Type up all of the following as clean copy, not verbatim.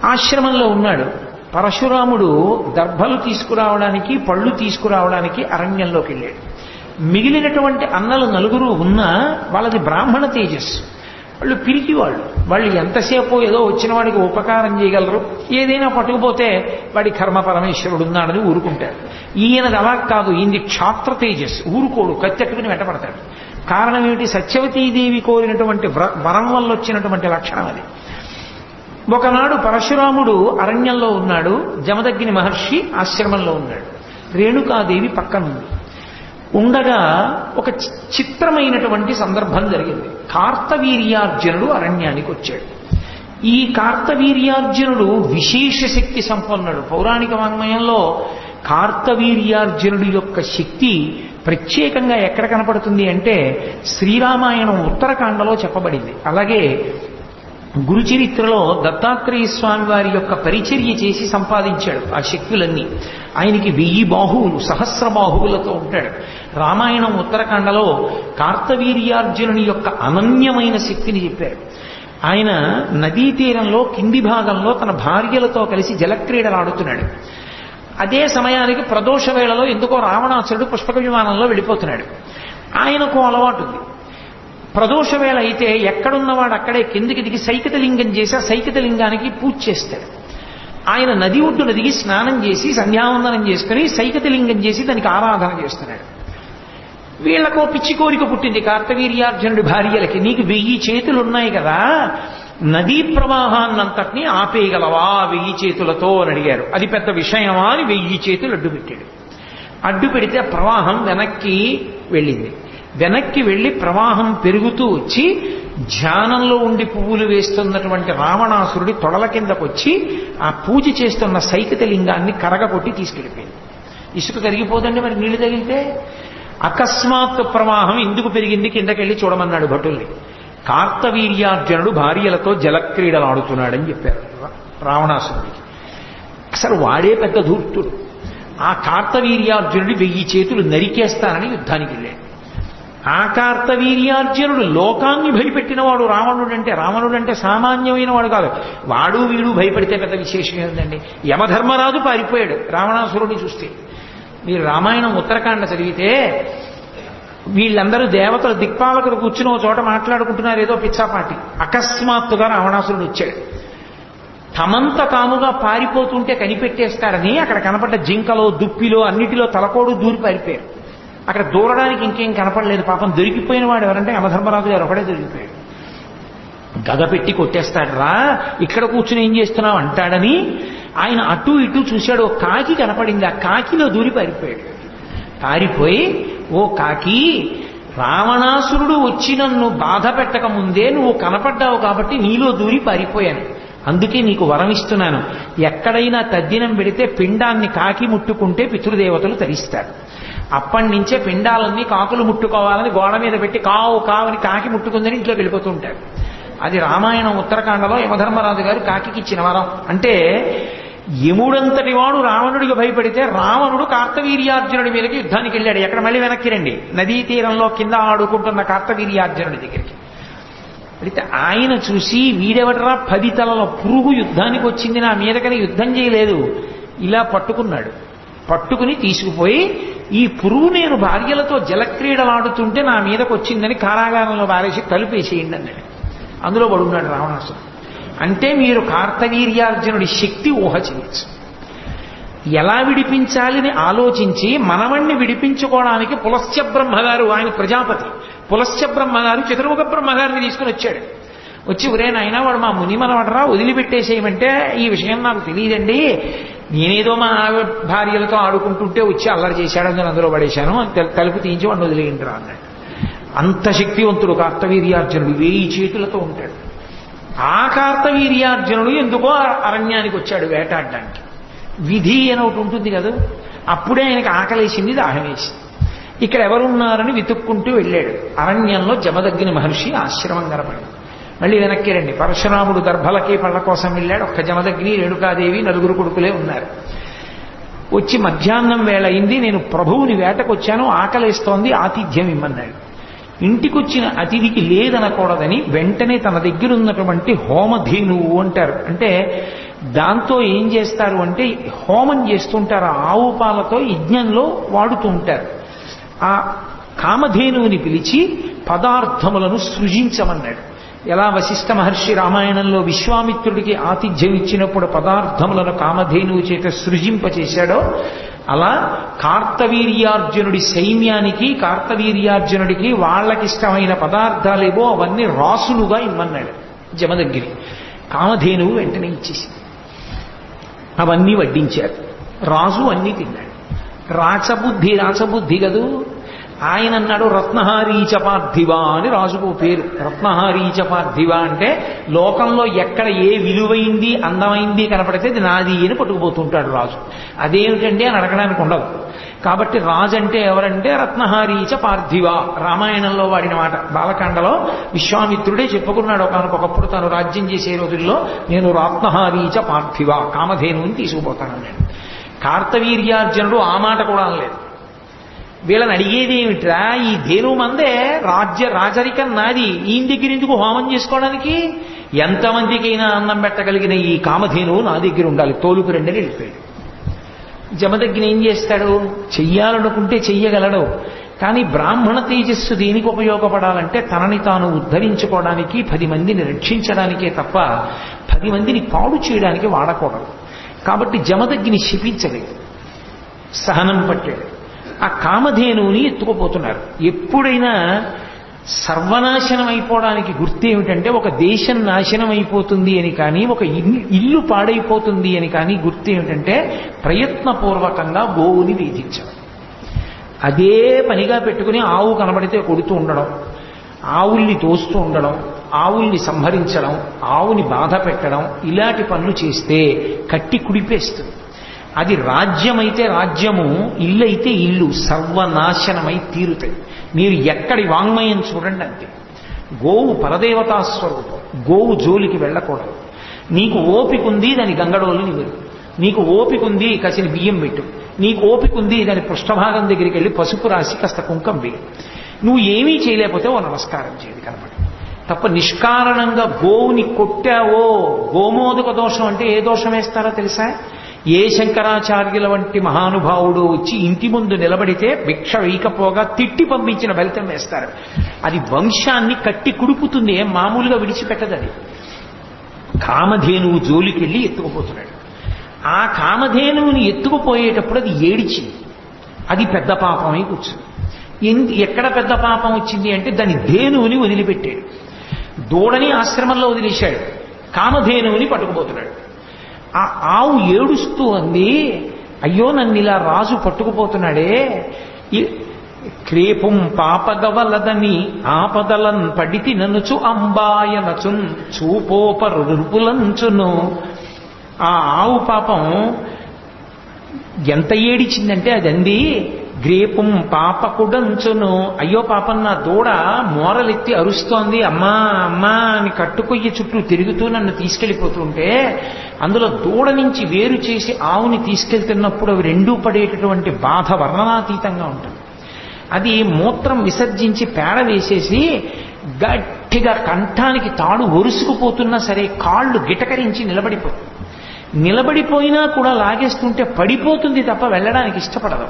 ఆశ్రమంలో ఉన్నాడు. పరశురాముడు దర్భలు తీసుకురావడానికి, పళ్ళు తీసుకురావడానికి అరణ్యంలోకి వెళ్ళాడు. మిగిలినటువంటి అన్నలు నలుగురు ఉన్నా వాళ్ళది బ్రాహ్మణ తేజస్సు. వాళ్ళు పిరికి వాళ్ళు ఎంతసేపు ఏదో వచ్చిన వాడికి ఉపకారం చేయగలరు, ఏదైనా పట్టుకుపోతే వాడి కర్మ పరమేశ్వరుడు ఉన్నాడని ఊరుకుంటాడు. ఈయనది అలా కాదు, ఈయనది క్షాత్ర తేజస్సు. ఊరుకోడు, కత్తెట్టుకుని వెంటపడతాడు. కారణం ఏమిటి? సత్యవతీదేవి కోరినటువంటి వరం వల్ల వచ్చినటువంటి లక్షణం అది. ఒకనాడు పరశురాముడు అరణ్యంలో ఉన్నాడు, జమదగ్ని మహర్షి ఆశ్రమంలో ఉన్నాడు. రేణుకాదేవి పక్కనుంది. ఉండగా ఒక చిత్రమైనటువంటి సందర్భం జరిగింది. కార్తవీర్యార్జునుడు అరణ్యానికి వచ్చాడు. ఈ కార్తవీర్యార్జునుడు విశేష శక్తి సంపన్నుడు. పౌరాణిక వాంగ్మయంలో కార్తవీర్యార్జునుడి యొక్క శక్తి ప్రత్యేకంగా ఎక్కడ కనపడుతుంది అంటే శ్రీరామాయణం ఉత్తరకాండలో చెప్పబడింది. అలాగే గురుచరిత్రలో దత్తాత్రేయ స్వామి వారి యొక్క పరిచర్య చేసి సంపాదించాడు ఆ శక్తులన్నీ. ఆయనకి 1000 బాహువులు, సహస్ర బాహువులతో ఉంటాడు. రామాయణం ఉత్తరకాండలో కార్తవీర్యార్జునుని యొక్క అనన్యమైన శక్తిని చెప్పారు. ఆయన నదీ తీరంలో కింది భాగంలో తన భార్యలతో కలిసి జలక్రీడలాడుతున్నాడు. అదే సమయానికి ప్రదోష వేళలో ఎందుకో రావణాసురుడు పుష్పక విమానంలో వెళ్ళిపోతున్నాడు. ఆయనకు అలవాటు ఉంది. ప్రదోష వేళ అయితే ఎక్కడున్నవాడు అక్కడే కిందికి దిగి సైకతలింగం చేసి ఆ సైకతలింగానికి పూజ చేస్తాడు. ఆయన నది ఒడ్డున దిగి స్నానం చేసి సంధ్యావందనం చేసుకుని సైకతలింగం చేసి దానికి ఆరాధన చేస్తున్నాడు. వీళ్లకు పిచ్చి కోరిక పుట్టింది కార్తవీర్యార్జునుడి భార్యలకి. నీకు 1000 చేతులు ఉన్నాయి కదా, నదీ ప్రవాహాన్నంతటినీ ఆపేయగలవా 1000 చేతులతో అని అడిగారు. అది పెద్ద విషయమా అని 1000 చేతులు అడ్డు పెట్టాడు. అడ్డు పెడితే ప్రవాహం వెనక్కి వెళ్ళింది. వెనక్కి వెళ్లి ప్రవాహం పెరుగుతూ వచ్చి ధ్యానంలో ఉండి పువ్వులు వేస్తున్నటువంటి రావణాసురుడి తొడల కిందకొచ్చి ఆ పూజ చేస్తున్న సైకతలింగాన్ని కరగకొట్టి తీసుకెళ్ళిపోయింది. ఇసుక కరిగిపోదండి మరి నీళ్లు తగిలితే. అకస్మాత్ ప్రవాహం ఎందుకు పెరిగింది కిందకెళ్ళి చూడమన్నాడు భటుల్ని. కార్తవీర్యార్జునుడు భార్యలతో జలక్రీడలాడుతున్నాడని చెప్పారు రావణాసురుడికి. అసలు వాడే పెద్ద ధూర్తుడు. ఆ కార్తవీర్యార్జునుడి 1000 చేతులు నరికేస్తానని యుద్ధానికి వెళ్ళాడు. ఆ కార్తవీర్యార్జునుడు లోకాన్ని భయపెట్టినవాడు రావణుడంటే సామాన్యమైన వాడు కాదు. వాడు వీడు భయపడితే పెద్ద విశేషం ఏంటండి. యమధర్మరాజు పారిపోయాడు రావణాసురుడిని చూస్తే. మీరు రామాయణం ఉత్తరకాండ చదివితే వీళ్ళందరూ దేవతలు దిక్పాలకులు కూర్చుని ఒక చోట మాట్లాడుకుంటున్నారు ఏదో పిచ్చాపాటి. అకస్మాత్తుగా రావణాసురుడు వచ్చాడు. తమంత తాముగా పారిపోతుంటే కనిపెట్టేస్తారని అక్కడ కనపడ్డ జింకలో దుప్పిలో అన్నిటిలో తలకోడు దూరి పారిపోయారు. అక్కడ దూరడానికి ఇంకేం కనపడలేదు. పాపం దొరికిపోయిన వాడు ఎవరంటే యమధర్మరాజు గారు ఒకడే దొరికిపోయాడు. గద పెట్టి కొట్టేస్తాడు రా, ఇక్కడ కూర్చుని ఏం చేస్తున్నావు అంటాడని ఆయన అటు ఇటు చూశాడు. ఓ కాకి కనపడింది, ఆ కాకిలో దూరి పారిపోయాడు. పారిపోయి, ఓ కాకి, రావణాసురుడు వచ్చి నన్ను బాధ పెట్టక ముందే నువ్వు కనపడ్డావు కాబట్టి నీలో దూరి పారిపోయాను. అందుకే నీకు వరం ఇస్తున్నాను. ఎక్కడైనా తద్దినం పెడితే పిండాన్ని కాకి ముట్టుకుంటే పితృదేవతలు తరిస్తారు. అప్పటి నుంచే పిండాలన్నీ కాకులు ముట్టుకోవాలని గోడ మీద పెట్టి కావు కావని కాకి ముట్టుకుందని ఇంట్లోకి వెళ్ళిపోతూ ఉంటారు. అది రామాయణం ఉత్తరకాండలో యమధర్మరాజు గారు కాకి ఇచ్చిన వరం. అంటే యముడంతటి వాడు రావణుడికి భయపడితే రావణుడు కార్తవీర్యార్జునుడి మీదకి యుద్ధానికి వెళ్ళాడు. ఎక్కడ మళ్ళీ వెనక్కి రండి, నదీ తీరంలో కింద ఆడుకుంటున్న కార్తవీర్యార్జునుడి దగ్గరికి అయితే ఆయన చూసి వీడెవడరా 10 తలల పురుగు యుద్ధానికి వచ్చింది నా మీదకని యుద్ధం చేయలేదు, ఇలా పట్టుకున్నాడు. పట్టుకుని తీసుకుపోయి ఈ పురుగు నేను భార్యలతో జలక్రీడలాడుతుంటే నా మీదకు వచ్చిందని కారాగారంలో వారేసి తలుపేసేయండి అన్నాడు. అందులో పడున్నాడు రావణాసురుడు. అంటే మీరు కార్తవీర్యార్జునుడి శక్తి ఊహ చేయొచ్చు. ఎలా విడిపించాలని ఆలోచించి మనవణ్ణి విడిపించుకోవడానికి పులస్త్య బ్రహ్మగారు, ఆయన ప్రజాపతి పులస్త్య బ్రహ్మగారు చతుర్ముఖ బ్రహ్మగారిని తీసుకుని వచ్చాడు. వచ్చి ఒరే నాయనా వాడు మా ముని మనవడరా, వదిలిపెట్టేసేయమంటే ఈ విషయం నాకు తెలియదండి, నేనేదో మా భార్యలతో ఆడుకుంటుంటే వచ్చి అల్లరి చేశాడని నేను అందులో పడేశాను, తలుపు తీయించి వాడిని వదిలేయండిరా అన్నాడు. అంత శక్తివంతుడు కార్తవీర్యార్జునుడు, 1000 చేతులతో ఉంటాడు. ఆ కార్తవీర్యార్జునుడు ఎందుకో అరణ్యానికి వచ్చాడు వేటాడడానికి. విధి అని ఒకటి ఉంటుంది కదా, అప్పుడే ఆయనకు ఆకలేసింది, దాహం వేసింది. ఇక్కడ ఎవరున్నారని వెతుక్కుంటూ వెళ్ళాడు. అరణ్యంలో జమదగ్ని మహర్షి ఆశ్రమం కనపడింది. మళ్ళీ వెనక్కి రండి, పరశురాముడు దర్భలకి పళ్ళ కోసం వెళ్ళాడు. ఒక్క జమదగ్ని, రేణుకాదేవి, 9 కొడుకులే ఉన్నారు. వచ్చి మధ్యాహ్నం వేళ అయింది, నేను ప్రభువుని వేటకొచ్చాను, ఆకలేస్తోంది, ఆతిథ్యం ఇమ్మన్నాడు. ఇంటికొచ్చిన అతిథికి లేదనకూడదని వెంటనే తన దగ్గర ఉన్నటువంటి హోమధేనువు అంటారు, అంటే దాంతో ఏం చేస్తారు అంటే హోమం చేస్తుంటారు, ఆవు పాలతో యజ్ఞంలో వాడుతూ ఉంటారు. ఆ కామధేనువుని పిలిచి పదార్థములను సృజించమన్నాడు. ఎలా వశిష్ఠ మహర్షి రామాయణంలో విశ్వామిత్రుడికి ఆతిథ్యం ఇచ్చినప్పుడు పదార్థములను కామధేనువు చేత సృజింపచేశాడో, అలా కార్తవీర్యార్జునుడి సైన్యానికి కార్తవీర్యార్జునుడికి వాళ్ళకిష్టమైన పదార్థాలేవో అవన్నీ రాసులుగా ఇమ్మన్నాడు జమదగ్గిరి. కామధేనువు వెంటనే ఇచ్చేసింది. అవన్నీ వడ్డించారు. రాజు అన్నీ తిన్నాడు. రాచబుద్ధి కదూ. ఆయన అన్నాడు రత్నహారీచ పార్థివ అని రాజుకు పేరు. రత్నహారీచ పార్థివ అంటే లోకంలో ఎక్కడ ఏ విలువైంది అందమైంది కనపడితే అది నాది అని పట్టుకుపోతుంటాడు రాజు. అదేమిటండి అని అడగడానికి ఉండదు. కాబట్టి రాజు అంటే ఎవరంటే రత్నహారీచ పార్థివ, రామాయణంలో వాడిన మాట. బాలకాండలో విశ్వామిత్రుడే చెప్పుకున్నాడు ఒకనకొకప్పుడు తాను రాజ్యం చేసే రోజుల్లో నేను రత్నహారీచ పార్థివ కామధేనువుని తీసుకుపోతానన్నాడు. కార్తవీర్యార్జునుడు ఆ మాట కూడా అనలేదు. వీళ్ళని అడిగేది ఏమిట్రా, ఈ ధేను మందే రాజరికం నాది, ఈయన దగ్గర ఎందుకు హోమం చేసుకోవడానికి? ఎంతమందికైనా అన్నం పెట్టగలిగిన ఈ కామధేనువు నా దగ్గర ఉండాలి, తోలుకు రెండని వెళ్ళిపోయాడు. జమదగ్ని ఏం చేస్తాడు? చెయ్యాలనుకుంటే చెయ్యగలడు. కానీ బ్రాహ్మణ తేజస్సు దేనికి ఉపయోగపడాలంటే తనని తాను ఉద్ధరించుకోవడానికి, 10 మందిని రక్షించడానికే తప్ప 10 మందిని పాడు చేయడానికి వాడకూడదు. కాబట్టి జమదగ్ని శపించలేదు, సహనం పట్టాడు. ఆ కామధేనువుని ఎత్తుకుపోతున్నారు. ఎప్పుడైనా సర్వనాశనం అయిపోవడానికి గుర్తు ఏమిటంటే ఒక దేశం నాశనం అయిపోతుంది అని కానీ, ఒక ఇల్లు పాడైపోతుంది అని కానీ గుర్తు ఏమిటంటే ప్రయత్నపూర్వకంగా గోవుని వేధించడం. అదే పనిగా పెట్టుకుని ఆవు కనబడితే కొడుతూ ఉండడం, ఆవుల్ని తోస్తూ ఉండడం, ఆవుల్ని సంహరించడం, ఆవుని బాధ పెట్టడం, ఇలాంటి పనులు చేస్తే కట్టి కుడిపేస్తుంది. అది రాజ్యమైతే రాజ్యము, ఇల్లు అయితే ఇల్లు సర్వనాశనమై తీరుతాయి. మీరు ఎక్కడి వాంగ్మయం చూడండి అంతే. గోవు పరదేవతా స్వరూపం, గోవు జోలికి వెళ్ళకూడదు. నీకు ఓపిక ఉంది దాని గంగడోలు నివ్వరు, నీకు ఓపిక ఉంది కసిన బియ్యం పెట్టు, నీకు ఓపిక ఉంది దాని పృష్ఠభాగం దగ్గరికి వెళ్ళి పసుపు రాసి కాస్త కుంకం వేయి. నువ్వు ఏమీ చేయలేకపోతే ఓ నమస్కారం చేయదు కనపడి తప్ప నిష్కారణంగా గోవుని కొట్టావో, గోమోదక దోషం అంటే ఏ దోషం వేస్తారో తెలుసా? ఏ శంకరాచార్యుల వంటి మహానుభావుడు వచ్చి ఇంటి ముందు నిలబడితే భిక్ష వేయకపోగా తిట్టి పంపించిన ఫలితం వేస్తారు. అది వంశాన్ని కట్టి కుడుపుతుంది, ఏం మామూలుగా విడిచిపెట్టదు. అది కామధేనువు జోలికి వెళ్ళి ఎత్తుకుపోతున్నాడు. ఆ కామధేనువుని ఎత్తుకుపోయేటప్పుడు అది ఏడిచింది. అది పెద్ద పాపమై కూర్చుంది. ఎక్కడ పెద్ద పాపం వచ్చింది అంటే దాని ధేనువుని వదిలిపెట్టాడు. దూడని ఆశ్రమంలో వదిలేశాడు, కామధేనువుని పట్టుకుపోతున్నాడు. ఆ ఆవు ఏడుస్తూ అంది, అయ్యో నన్ను ఇలా రాజు పట్టుకుపోతున్నాడే, క్రేపుం పాపగవలదని ఆపదలన్ పడితి ననుచు అంబాయనచున్ చూపోపరు రుపులంచును. ఆ ఆవు పాపం ఎంత ఏడిచిందంటే అదంది, గ్రేపుం పాపకుడంచును, అయ్యో పాపం నా దూడ మోరలెత్తి అరుస్తోంది, అమ్మా అమ్మా అని కట్టుకొయ్యి చుట్టూ తిరుగుతూ నన్ను తీసుకెళ్ళిపోతుంటే, అందులో దూడ నుంచి వేరు చేసి ఆవుని తీసుకెళ్తున్నప్పుడు అవి రెండూ పడేటటువంటి బాధ వర్ణనాతీతంగా ఉంటుంది. అది మూత్రం విసర్జించి పేడ వేసేసి గట్టిగా కంఠానికి తాడు ఒరుసుకుపోతున్నా సరే కాళ్ళు గిటకరించి నిలబడిపోయినా కూడా లాగేస్తుంటే పడిపోతుంది తప్ప వెళ్ళడానికి ఇష్టపడదు.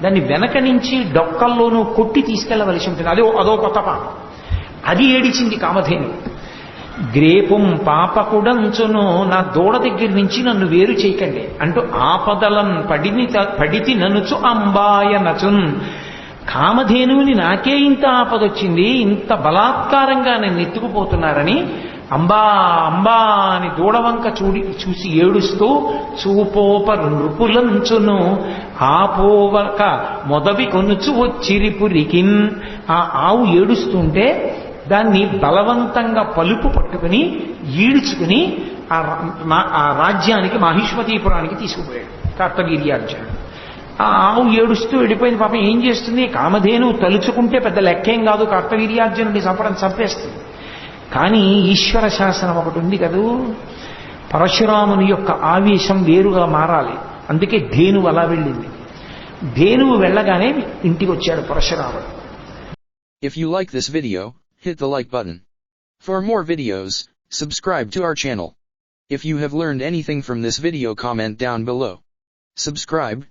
దాన్ని వెనక నుంచి డొక్కల్లోనూ కొట్టి తీసుకెళ్లవలసి ఉంటుంది. అదో కొత్త పాపం. అది ఏడిచింది కామధేను. గ్రేపుం పాపకుడంచును, నా దూడ దగ్గర నుంచి నన్ను వేరు చేయకండి అంటూ ఆపదలం పడితి ననుచు అంబాయ నచున్. కామధేనువుని నాకే ఇంత ఆపదొచ్చింది, ఇంత బలాత్కారంగా నన్ను ఎత్తుకుపోతున్నారని అంబా అంబా అని దూడవంక చూసి ఏడుస్తూ చూపోపరు నృపులంచును ఆపోవక మొదవి కొనుచు వచ్చిరిపురికిన్. ఆ ఆవు ఏడుస్తుంటే దాన్ని బలవంతంగా పలుపు పట్టుకుని ఈడ్చుకుని ఆ రాజ్యానికి మాహిష్మతీపురానికి తీసుకుపోయాడు కార్తవీర్యార్జునుడు. ఆ ఆవు ఏడుస్తూ వెళ్ళిపోయింది. పాపం ఏం చేస్తుంది? కామధేను తలుచుకుంటే పెద్ద లెక్కేం కాదు, కార్తవీర్యార్జునుడిని చంపేస్తుంది. కానీ ఈశ్వర శాసనం ఒకటి ఉంది కదూ, పరశురాముని యొక్క ఆవేశం వేరుగా మారాలి. అందుకే ధేనువు అలా వెళ్ళింది. ధేనువు వెళ్ళగానే ఇంటికి వచ్చాడు పరశురాముడు. If you like this video, hit the like button. For more videos, subscribe to our channel. If you have learned anything from this video, comment down below. Subscribe.